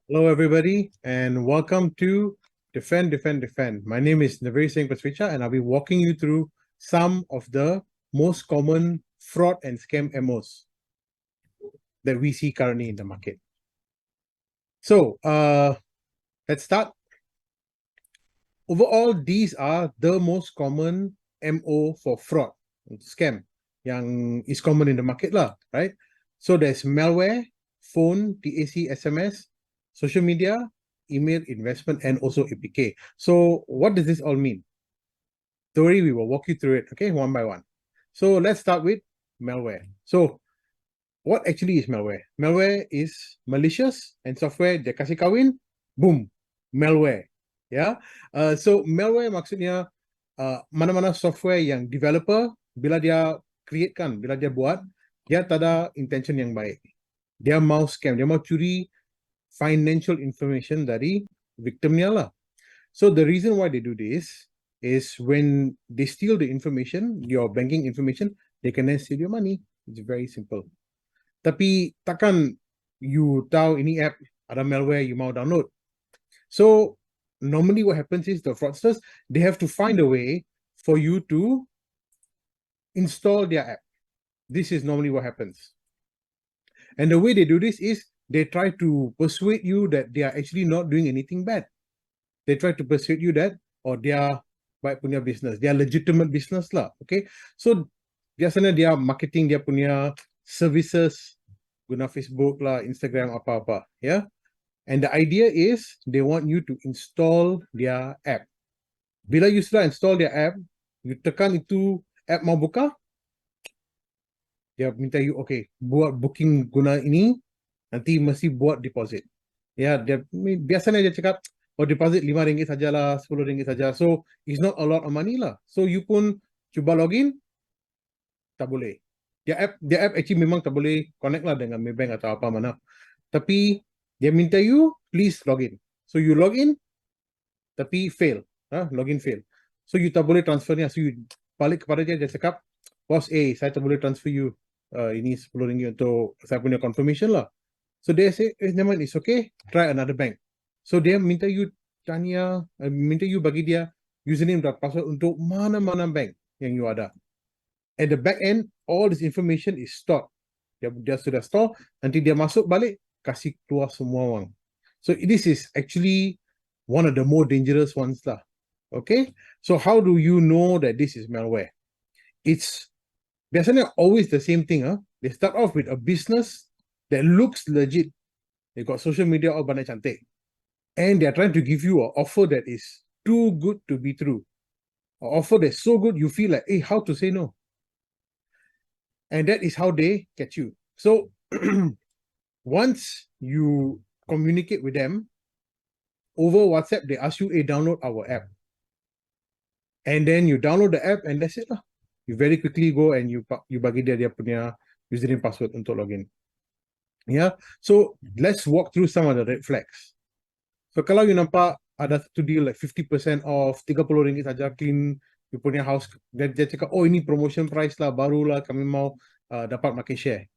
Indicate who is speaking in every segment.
Speaker 1: Hello, everybody, and welcome to Defend, Defend, Defend. My name is Navvir Singh Pasricha, and I'll be walking you through some of the most common fraud and scam MOs that we see currently in the market. So, let's start. Overall, these are the most common MO for fraud, scam, yang is common in the market lah, right? So there's malware, phone, TAC, SMS, social media, email, investment, and also APK. So what does this all mean? Don't worry, we will walk you through it, okay, one by one. So let's start with malware. So what actually is malware? Malware is malicious and software dia kasih kahwin, boom, malware. Ya, so malware maksudnya mana-mana software yang developer bila dia create kan, bila dia buat, dia tak ada intention yang baik. Dia mau scam, dia mau curi financial information dari victimnya lah. So the reason why they do this is when they steal the information, your banking information, they can then steal your money. It's very simple. Tapi takkan you tahu ini app ada malware you mau download. So normally what happens is the fraudsters, they have to find a way for you to install their app. This is normally what happens. And the way they do this is they try to persuade you that they are actually not doing anything bad. They try to persuade you that they are baik punya business, they are legitimate business lah. Okay, so biasanya dia marketing dia punya services guna Facebook lah, Instagram apa-apa, ya. And the idea is they want you to install their app. Bila you sudah install their app, you tekan itu app mau buka, dia minta you, okay, buat booking guna ini, nanti mesti buat deposit. Ya, dia biasanya dia cakap, oh deposit RM5 sajalah, RM10 saja. So, it's not a lot of money lah. So, you pun cuba login, tak boleh. Dia app actually memang tak boleh connect lah dengan Maybank atau apa mana. Tapi, dia minta you, please login. So, you login, tapi fail. Login fail. So, you tak boleh transfernya. So, you balik kepada dia cakap, boss, saya tak boleh transfer you. Ini RM10 untuk saya punya confirmation lah. So, dia say, never mind, it's okay. Try another bank. So, dia minta you minta you bagi dia username dan password untuk mana-mana bank yang you ada. At the back end, all this information is stored. Dia sudah store, nanti dia masuk balik, kasih keluar semua wang. So, this is actually one of the more dangerous ones lah. Okay? So, how do you know that this is malware? It's biasanya always the same thing. They start off with a business that looks legit. They got social media all banyak cantik. And they're trying to give you an offer that is too good to be true. An offer that's so good, you feel like, hey, how to say no? And that is how they catch you. So, once you communicate with them, over WhatsApp, they ask you, hey, download our app. And then you download the app and that's it lah. You very quickly go and you bagi dia punya username password untuk login. Yeah, so let's walk through some of the red flags. So kalau you nampak ada satu deal like 50% off, RM30 saja clean you punya house, dia cakap, oh ini promotion price lah, baru lah kami mau dapat market share.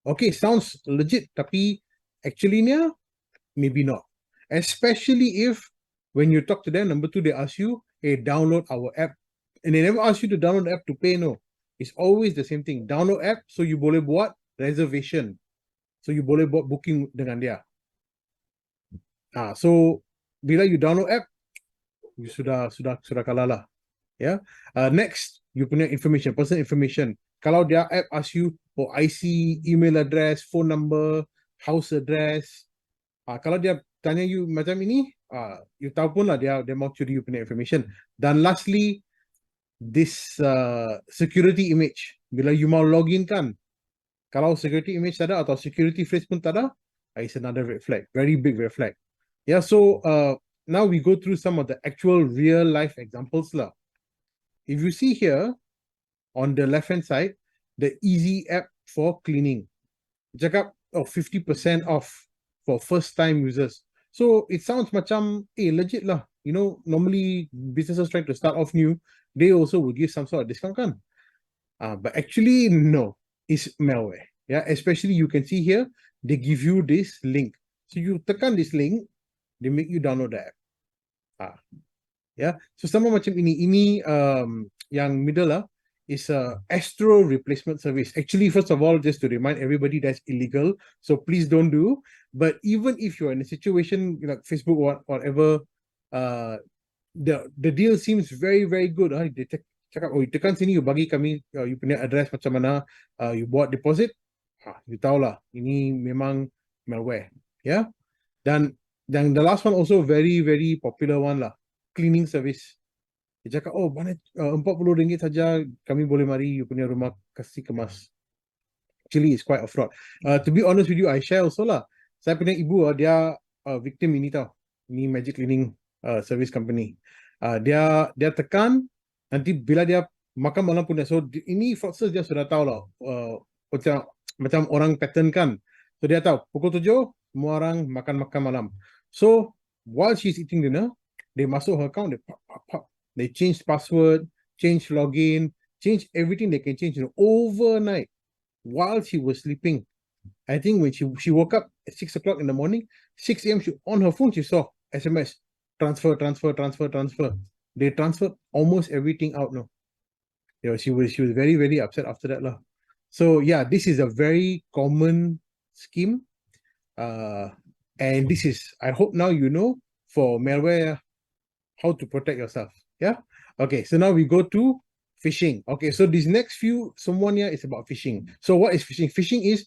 Speaker 1: Okay, sounds legit, tapi actually nya maybe not. Especially if when you talk to them, number two, they ask you, hey, download our app. And they never ask you to download the app to pay, no. It's always the same thing. Download app, so you boleh buat reservation. So you boleh buat booking dengan dia. So bila you download app, you sudah kalah lah. Yeah. Next, you punya information, personal information. Kalau dia app ask you for IC, email address, phone number, house address. Kalau dia tanya you macam ini, you tahu pun lah dia mau curi you punya information. Dan lastly, this security image. Bila you mau login kan, kalau security image tak ada atau security phrase pun tak ada, it's another red flag, very big red flag. Yeah, so now we go through some of the actual real life examples lah. If you see here on the left hand side, the easy app for cleaning, cakap 50% off for first time users. So it sounds macam legit lah. You know, normally businesses trying to start off new, they also will give some sort of discount kan. But actually no, it's malware. Yeah, especially you can see here, they give you this link. So you tekan this link, they make you download the app. Yeah. So sama macam ini yang middle is a Astro replacement service. Actually, first of all, just to remind everybody, that's illegal. So please don't do. But even if you're in a situation like Facebook or whatever, the deal seems very, very good. Dia cakap, oh, tekan sini, you bagi kami, you punya address macam mana, you buat deposit, you tahu lah, ini memang malware. Yeah. Dan the last one also very, very popular one lah, cleaning service. Dia cakap, oh, mana RM40 saja, kami boleh mari you punya rumah kasih kemas. Actually, it's quite a fraud. To be honest with you, I share also lah. Saya punya ibu, dia victim ini tau. Ini magic cleaning service company. Dia tekan, nanti bila dia makan malam punya. So, ini fraudsters dia sudah tahu lah. Macam orang pattern kan. So, dia tahu, pukul 7, semua orang makan malam. So, while she's eating dinner, they masuk her account, they change password, change login, change everything they can change, overnight while she was sleeping. I think when she woke up at 6 o'clock in the morning, 6 a.m. On her phone, she saw SMS, transfer. They transferred almost everything out now. She was very, very upset after that lah. So yeah, this is a very common scheme. And this is, I hope now you know, for malware, how to protect yourself. Yeah. Okay. So now we go to phishing. Okay. So this next few, someone here is about phishing. So what is phishing? Phishing is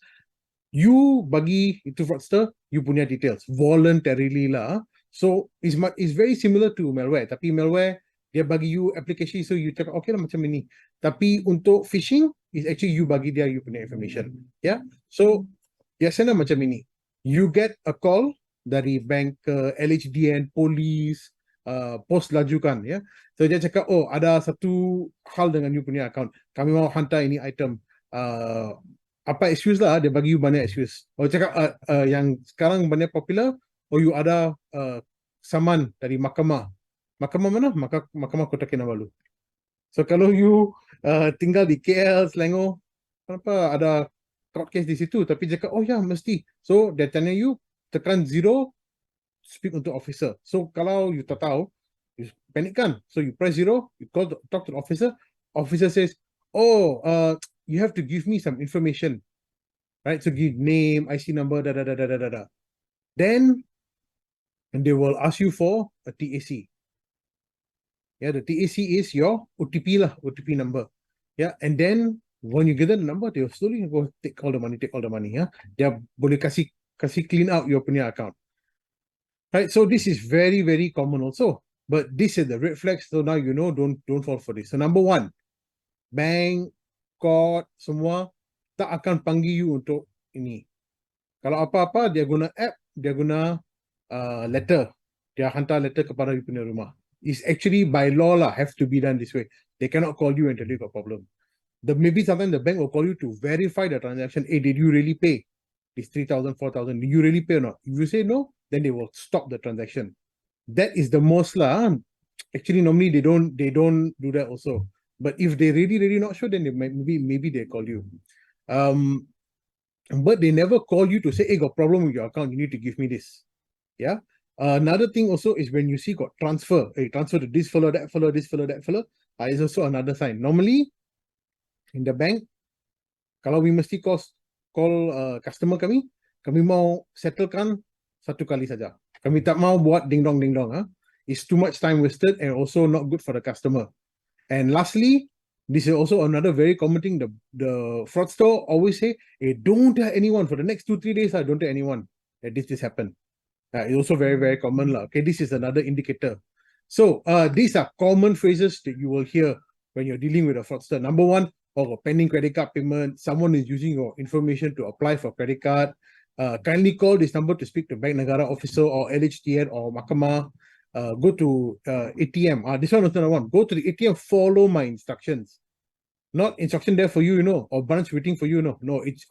Speaker 1: you bagi itu fraudster, you punya details voluntarily lah. So it's very similar to malware. Tapi malware dia bagi you application, so you cakap okay lah macam ini. Tapi untuk phishing is actually you bagi dia you punya information. Yeah. So biasanya macam ini. You get a call dari bank ke LHDN, polis, pos lajukan, ya. So dia cakap, oh ada satu hal dengan you punya account. Kami mau hantar ini item. Apa excuse lah, dia bagi you banyak excuse. Oh cakap yang sekarang banyak popular, oh you ada saman dari mahkamah. Mahkamah mana? Mahkamah Kota Kinabalu. So kalau you tinggal di KL, Selangor, kenapa ada court case di situ? Tapi dia cakap, oh ya mesti. So dia tanya you, tekan 0, speak untuk officer. So kalau you tak tahu, you panic kan. So you press 0, you talk to the officer. Officer says, oh, you have to give me some information, right? So give name, IC number, da. Then they will ask you for a TAC. Yeah, the TAC is your OTP lah, OTP number. Yeah, and then when you get the number, they will slowly go take all the money. Yeah, they boleh kasih clean out your punya account. Right, so this is very, very common also. But this is the red flags. So now you know, don't fall for this. So number 1, bank, court, semua tak akan panggil you untuk ini. Kalau apa-apa, dia guna app, dia guna letter. Dia hantar letter kepada you punya rumah. It's actually by law lah, have to be done this way. They cannot call you and tell you got problem. Maybe sometimes the bank will call you to verify the transaction. Hey, did you really pay this 3,000, 4,000? Did you really pay or not? If you say no, then they will stop the transaction. That is the most lah. Actually, normally they don't do that also. But if they really not sure, then they maybe they call you. But they never call you to say, hey, got problem with your account, you need to give me this. Yeah. Another thing also is when you see got transfer, hey, transfer to this fellow, that fellow, this fellow, that fellow, is also another sign. Normally, in the bank, kalau we mesti call customer kami mau settlekan satu kali saja. Kami tak mau buat ding dong. It's too much time wasted and also not good for the customer. And lastly, this is also another very common thing. The fraudster always say, hey, don't tell anyone for the next 2-3 days. Don't tell anyone that this happened. It's also very, very common lah. Okay, this is another indicator. So these are common phrases that you will hear when you're dealing with a fraudster. Number 1, pending credit card payment. Someone is using your information to apply for credit card. Kindly call this number to speak to Bank Negara officer or LHTN or Mahkamah. Go to ATM. This one is another one. Go to the ATM, follow my instructions. Not instruction there for you, or branch waiting for you, No,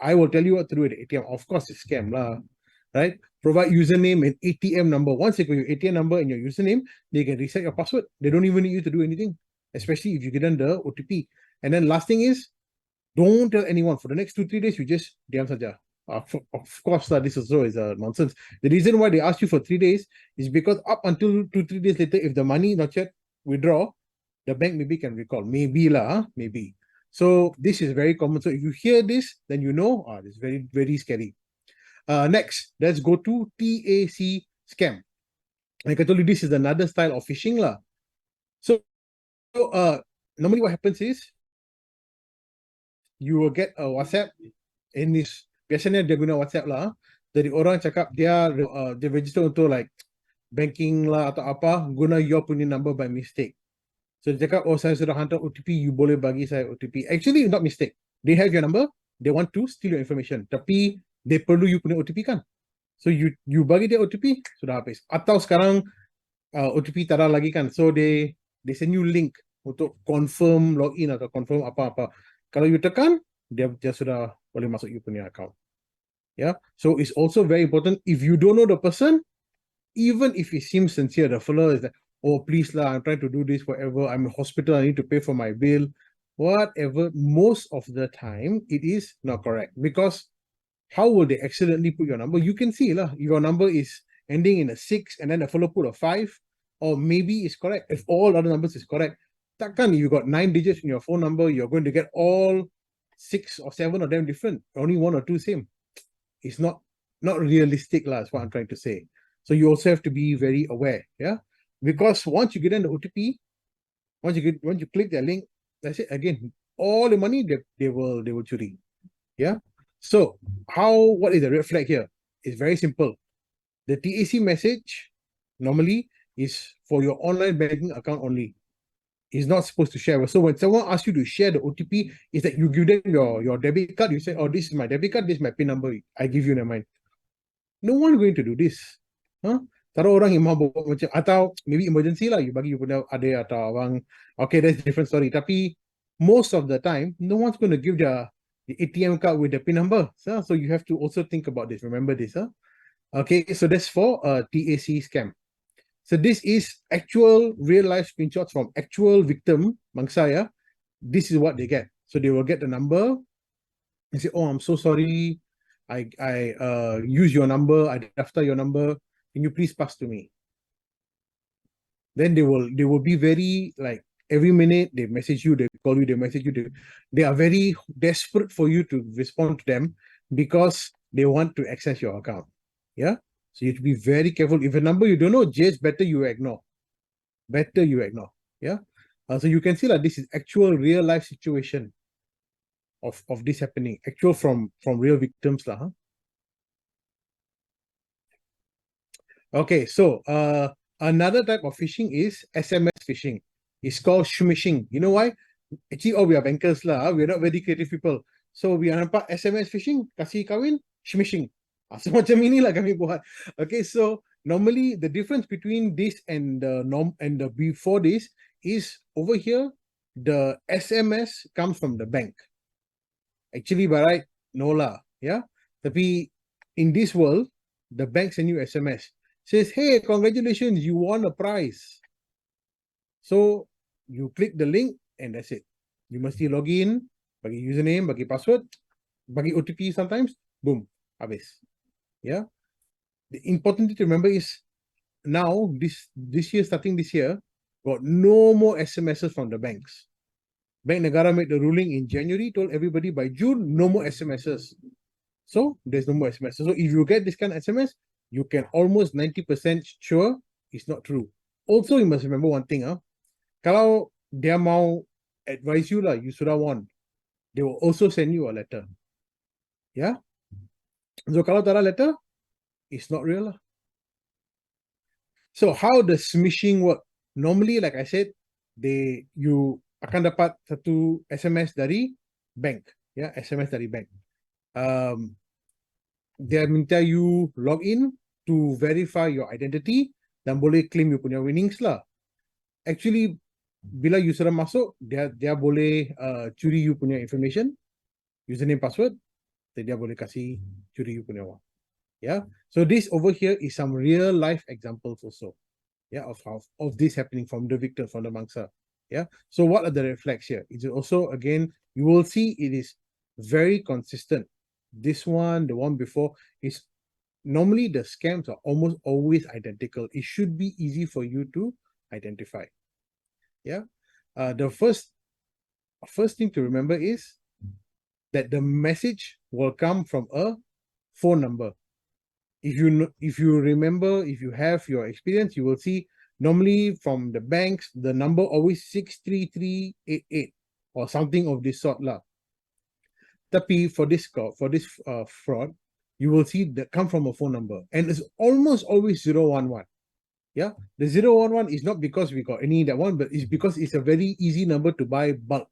Speaker 1: I will tell you what to do at the ATM. Of course, it's scam lah, right? Provide username and ATM number. Once they got your ATM number and your username, they can reset your password. They don't even need you to do anything, especially if you get them the OTP. And then last thing is, don't tell anyone. For the next 2-3 days, you just diam saja. Of course, this also is a nonsense. The reason why they ask you for 3 days is because up until 2-3 days later, if the money not yet withdraw, the bank maybe can recall. Maybe lah, maybe. So this is very common. So if you hear this, then you know, it's very, very scary. Next, let's go to TAC scam. Like I told you, this is another style of phishing lah. So normally what happens is you will get a WhatsApp in this. Biasanya dia guna WhatsApp lah. Jadi orang cakap dia register untuk like banking lah atau apa, guna your punya number by mistake. So dia cakap, saya sudah hantar OTP, you boleh bagi saya OTP. Actually, not mistake. They have your number, they want to steal your information. Tapi they perlu you punya OTP kan. So you bagi dia OTP, sudah habis. Atau sekarang OTP tak ada lagi kan. So they send you link untuk confirm login atau confirm apa-apa. Kalau you tekan, dia sudah boleh masuk you punya account. Yeah. So it's also very important, if you don't know the person, even if it seems sincere, the fellow is like, oh, please lah, I'm trying to do this forever. I'm in hospital, I need to pay for my bill. Whatever, most of the time, it is not correct. Because how will they accidentally put your number? You can see lah, your number is ending in a 6 and then the fellow put a 5, or maybe it's correct. If all other numbers is correct, takkan you got 9 digits in your phone number, you're going to get all 6 or 7 of them different, only 1 or 2 same. It's not realistic lah, is what I'm trying to say. So you also have to be very aware, yeah? Because once you get in the OTP, once you click that link, that's it again. All the money they will churi. Yeah. So what is the red flag here? It's very simple. The TAC message normally is for your online banking account only. It's not supposed to share. So when someone asks you to share the OTP, is that you give them your debit card, you say, oh, this is my debit card, this is my PIN number, I give you, never mind. No one going to do this. Taruh orang yang mahu buat macam, atau maybe emergency lah, you bagi you punya adik atau abang, okay, that's different story. Tapi most of the time, no one's going to give the ATM card with the PIN number. So you have to also think about this, remember this. Okay, so that's for TAC scam. So this is actual real life screenshots from actual victim, mangsa ya. This is what they get. So they will get the number and say, oh, I'm so sorry, I use your number, I after your number, can you please pass to me? Then they will be very like every minute they message you, they call you, they message you, they are very desperate for you to respond to them because they want to access your account. Yeah. So you have to be very careful. If a number you don't know, just better you ignore. Better you ignore. Yeah. So you can see that this is actual real life situation of this happening. Actual from real victims lah. Okay, so another type of phishing is SMS phishing. It's called smishing. You know why? Actually, we are bankers lah. We're not very creative people. So we are nampak SMS phishing, kasih kahwin, smishing. So macam inilah kami buat. Okay, so normally the difference between this and the before this is over here, the SMS comes from the bank. Actually, by right, no lah. Yeah. Tapi in this world, the bank send you SMS. Says, hey, congratulations, you won a prize. So you click the link and that's it. You must log in, bagi username, bagi password, bagi OTP sometimes, boom, habis. Yeah. The important thing to remember is now this year, starting this year, got no more SMSs from the banks. Bank Negara made the ruling in January, told everybody by June, no more SMSs. So there's no more SMSs. So if you get this kind of SMS, you can almost 90% sure it's not true. Also, you must remember one thing. Kalau dia mau advise you lah, you sudah won, they will also send you a letter. Yeah. So kalau tak ada letter, it's not real lah. So how does smishing work? Normally, like I said, you akan dapat satu SMS dari bank. Yeah, SMS dari bank. Dia minta you log in to verify your identity dan boleh claim you punya winnings lah. Actually, bila you sudah masuk, dia boleh curi you punya information, username, password, dia boleh kasih curi you punya wang. Yeah. So this over here is some real life examples also. Yeah, of this happening from the victim, from the mangsa. Yeah. So what are the red flags here? It's also, again, you will see it is very consistent. this one, the one before, is normally the scams are almost always identical. It should be easy for you to identify. Yeah. The first thing to remember is that the message will come from a phone number. If you remember, if you have your experience, you will see normally from the banks, the number always 63388 or something of this sort lah. Tapi for this fraud, you will see that come from a phone number, and it's almost always 011. Yeah, the 011 is not because we got any that one, but it's because it's a very easy number to buy bulk.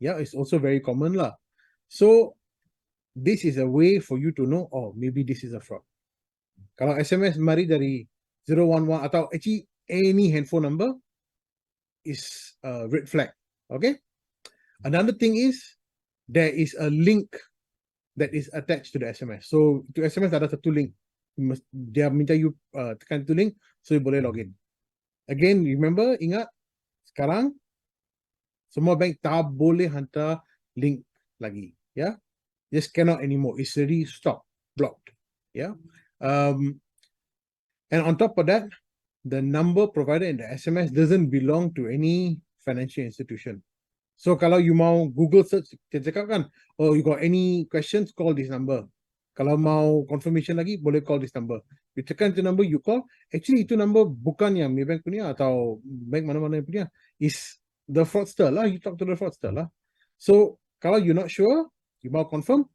Speaker 1: Yeah, it's also very common lah. So this is a way for you to know, oh, maybe this is a fraud. Kalau SMS mari dari 011 atau actually any handphone number is a red flag. Okay. Another thing is there is a link that is attached to the SMS. So to SMS ada satu link. Dia minta you tekan tu link so you boleh login. Again, remember, ingat sekarang semua bank tak boleh hantar link lagi. Yeah, just cannot anymore. It's already stopped, blocked. Yeah. And on top of that, the number provided in the SMS doesn't belong to any financial institution. So kalau you mau Google search, cakap kan, oh, you got any questions, call this number. Kalau mau confirmation lagi, boleh call this number. You tekan tu number, you call. Actually, itu number bukan yang Maybank punya atau bank mana-mana punya. Is the fraudster lah. You talk to the fraudster lah. So, kalau you not sure, you mau confirm,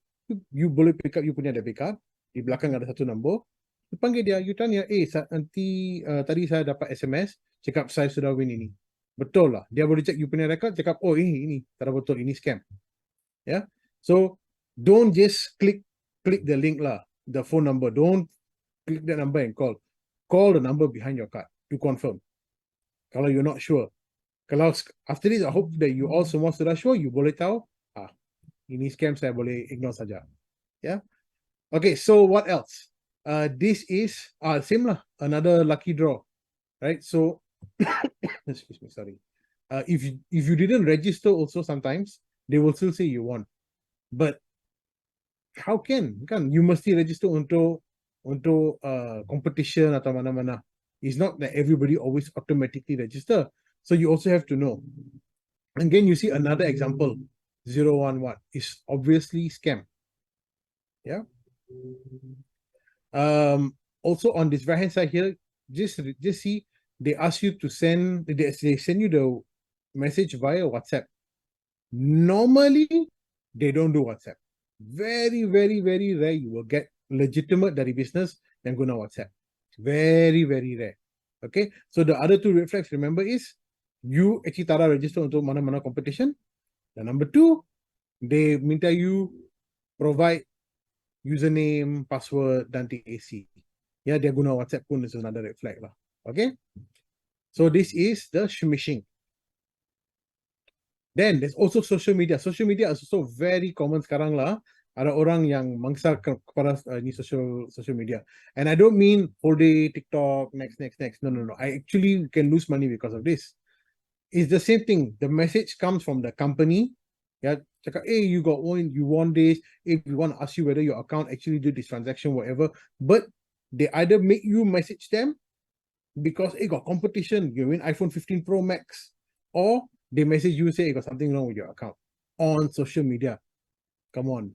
Speaker 1: you boleh pick up you punya debit card. Di belakang ada satu number. You panggil dia, you tanya, nanti tadi saya dapat SMS, cakap saya sudah win ini. Betul lah. Dia boleh check you punya record, cakap, oh ini, tak betul, ini scam. Yeah. So, don't just click the link lah, the phone number. Don't click that number and call. Call the number behind your card to confirm. Kalau you're not sure. Kalau after this, I hope that you all semua sudah sure, you boleh tahu, ini scam, saya boleh ignore saja. Yeah. Okay, so what else? This is same lah, another lucky draw, right? So excuse me, sorry. If you didn't register also, sometimes they will still say you won, but how can you must register untuk competition atau mana-mana. It's not that everybody always automatically register, so you also have to know. Again, you see another example, 011 is obviously scam. Yeah. Also on this right hand side here, just see they ask you to send, they send you the message via WhatsApp. Normally they don't do WhatsApp. Very, very, very rare you will get legitimate dari business yang guna WhatsApp. Very, very rare. Okay, so the other two red flags, remember, is you actually tak register untuk mana-mana competition. And number two, they minta you provide username, password, dan TAC. Yeah, dia guna WhatsApp pun is another red flag lah. Okay, so this is the smishing. Then there's also social media. Social media is also very common sekarang lah. Ada orang yang mangsa kepada ini social media. And I don't mean whole day TikTok, next. No. I actually can lose money because of this. It's the same thing. The message comes from the company. Yeah, cakap, hey, you won this. If we want to ask you whether your account actually did this transaction, whatever. But they either make you message them because got competition, you win iPhone 15 Pro Max, or they message you say got something wrong with your account on social media. Come on,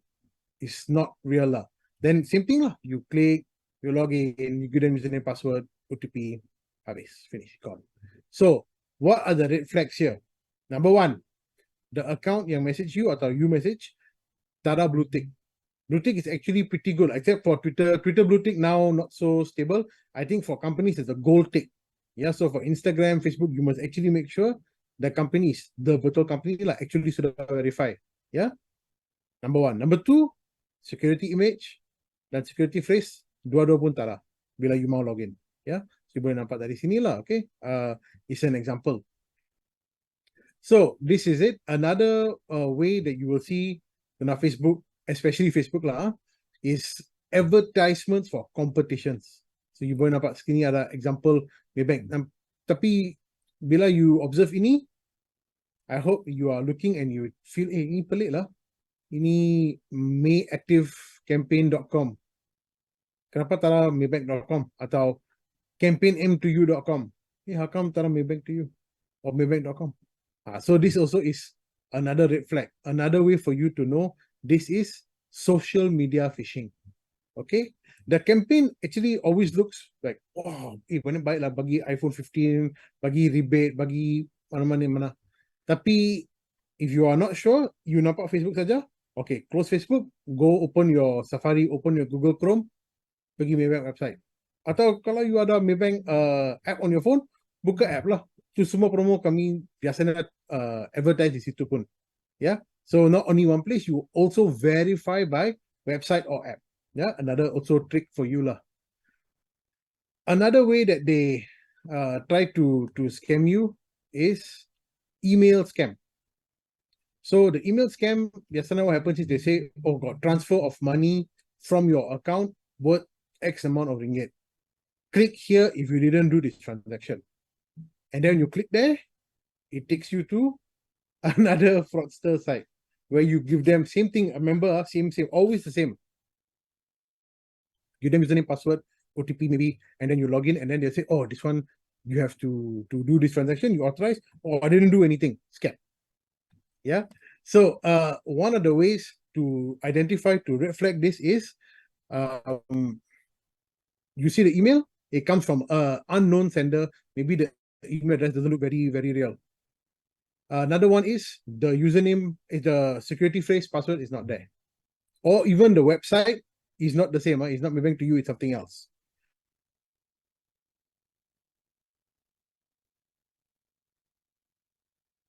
Speaker 1: it's not real lah. Then same thing lah. You click, you log in, you give them username, password, OTP, habis, finish, gone. So what are the red flags here? Number one, the account yang message you atau you message tada blue tick. Blue tick is actually pretty good, except for Twitter. Twitter blue tick now not so stable. I think for companies it's a gold tick. Yeah, so for Instagram, Facebook, you must actually make sure the companies, the betul company lah, actually sudah verify. Yeah, number one. Number two, security image dan security phrase dua-dua pun tada bila you mau login. Yeah, so you boleh nampak dari sini lah. Okay, it's an example. So this is it. Another way that you will see on Facebook, especially Facebook lah, is advertisements for competitions. So you boleh nampak sini ada example Maybank. Tapi bila you observe ini, I hope you are looking and you feel ini pelik lah. Ini May active campaign.com. Kenapa tak ada maybank.com atau campaign m2u.com? How come tak ada maybank to you or maybank.com? So this also is another red flag, another way for you to know this is social media phishing. Okay, the campaign actually always looks like, oh, mana baiklah bagi iPhone 15, bagi rebate, bagi mana. Tapi if you are not sure, you nampak Facebook saja, okay, close Facebook, go open your Safari, open your Google Chrome, pergi Maybank website. Atau kalau you ada Maybank app on your phone, buka app lah. Itu semua promo kami biasanya advertise di situ pun. Yeah, so not only one place, you also verify by website or app. Yeah, another also trick for you lah. Another way that they try to scam you is email scam. So the email scam, biasanya what happens is they say, oh God, transfer of money from your account worth X amount of ringgit. Click here if you didn't do this transaction. And then you click there, it takes you to another fraudster site where you give them same thing. Remember, same, always the same. Give them username, password, OTP maybe, and then you log in, and then they say, oh, this one, you have to do this transaction, you authorize, or I didn't do anything, scam. Yeah. So one of the ways to identify, to red flag this is, you see the email, it comes from an unknown sender. Maybe the email address doesn't look very, very real. Another one is the username, is the security phrase, password is not there. Or even the website is not the same. It's not moving to you, it's something else.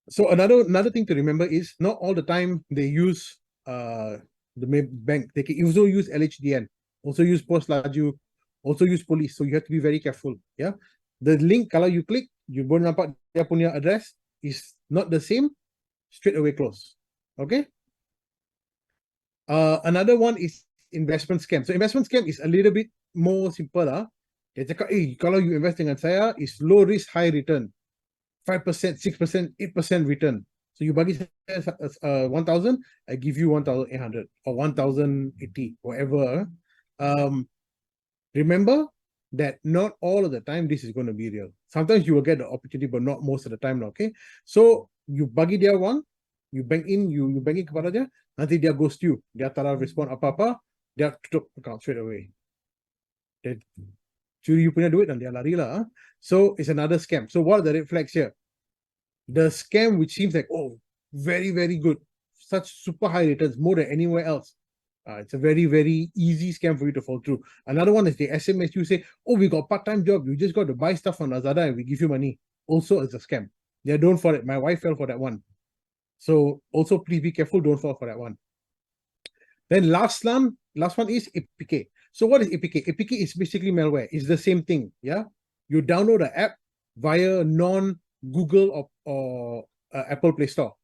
Speaker 1: So another thing to remember is not all the time they use the bank. They can also use LHDN, also use Post Laju, also use police. So you have to be very careful. Yeah, the link kalau you click, you boleh nampak dia punya address is not the same, straight away close. Okay. Another one is investment scam. So investment scam is a little bit more simple lah. Dia cakap, kalau you invest dengan saya, is low risk, high return. 5%, 6%, 8% return. So you bagi 1,000, I give you 1,800 or 1,080, whatever. Remember that not all of the time this is going to be real. Sometimes you will get the opportunity, but not most of the time. Okay, so you bagi dia one, you bank in, you bank in kepada dia, nanti dia ghost you, dia tak ada respon apa-apa, dia tutup account straight away. Dia curi you punya duit dan dia lari lah. So it's another scam. So what are the red flags here? The scam which seems like, oh, very, very good, such super high returns, more than anywhere else. It's a very, very easy scam for you to fall through. Another one is the SMS you say, oh, we got part-time job, you just got to buy stuff on Lazada and we give you money. Also, it's a scam. Yeah, don't fall it. My wife fell for that one. So also please be careful, don't fall for that one. Then last one is APK. So what is APK? APK is basically malware. It's the same thing. Yeah, you download an app via non-Google or Apple Play Store.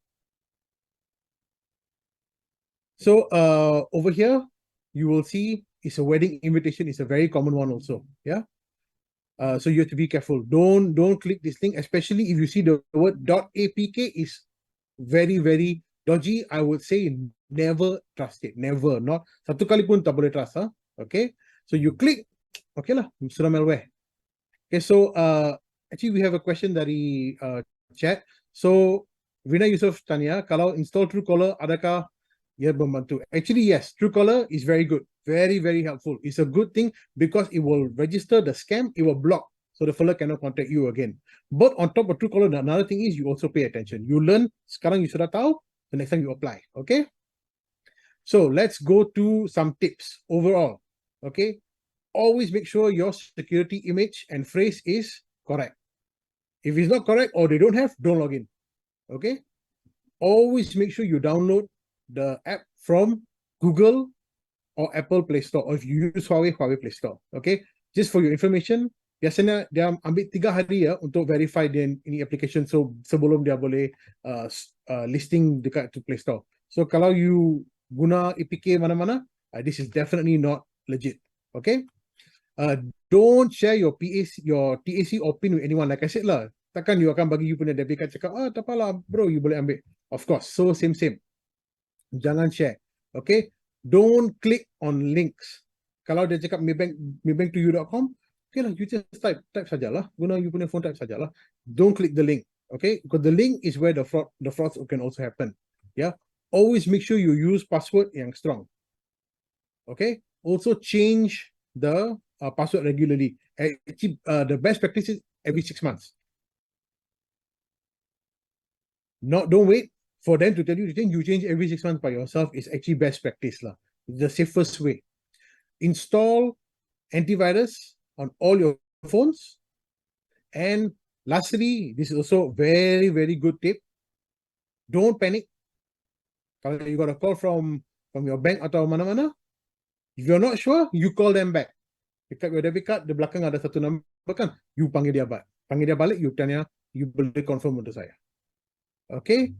Speaker 1: So over here, you will see it's a wedding invitation. It's a very common one also. Yeah. So you have to be careful. Don't click this link, especially if you see the word .apk is very, very dodgy. I would say never trust it. Never. Not satu kali pun tak boleh trust. Huh? Okay. So you click. Okay lah. Sudah malware. Okay. So actually we have a question dari chat. So Rina Yusuf tanya, kalau install Truecaller, adakah ia membantu? Actually, yes. Truecaller is very good. Very, very helpful. It's a good thing because it will register the scam. It will block. So the fella cannot contact you again. But on top of Truecaller, another thing is you also pay attention. You learn, sekarang you sudah tahu, the next time you apply. Okay? So let's go to some tips overall. Okay? Always make sure your security image and phrase is correct. If it's not correct or they don't have, don't log in. Okay? Always make sure you download the app from Google or Apple Play Store, or if you use Huawei Play Store. Okay? Just for your information, biasanya dia ambil 3 hari ya untuk verify dia ini application, so sebelum dia boleh listing dekat to Play Store. So kalau you guna APK mana-mana, this is definitely not legit. Okay? Don't share your TAC or PIN with anyone. Like I said lah, takkan you akan bagi you punya debit card cakap, tak apalah bro, you boleh ambil. Of course, so same. Jangan share. Okay? Don't click on links. Kalau dia cakap maybank2you.com, okay lah, you just type sajalah. Guna you punya phone, type sajalah. Don't click the link, okay? Because the link is where the frauds can also happen. Yeah. Always make sure you use password yang strong. Okay. Also change the password regularly. Actually, the best practice is every 6 months. Don't wait for them to tell you to change. You change every 6 months by yourself is actually best practice lah. The safest way. Install antivirus on all your phones. And lastly, this is also very, very good tip. Don't panic. Kalau you got a call from your bank atau mana-mana, if you're not sure, you call them back. Pick up your debit card, di belakang ada satu nombor kan, you panggil dia balik, you tanya, you boleh confirm untuk saya. Okay?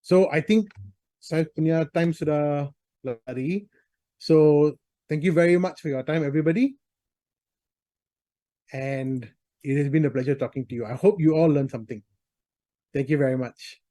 Speaker 1: So, I think saya punya time sudah lari. So, thank you very much for your time, everybody. And it has been a pleasure talking to you. I hope you all learned something. Thank you very much.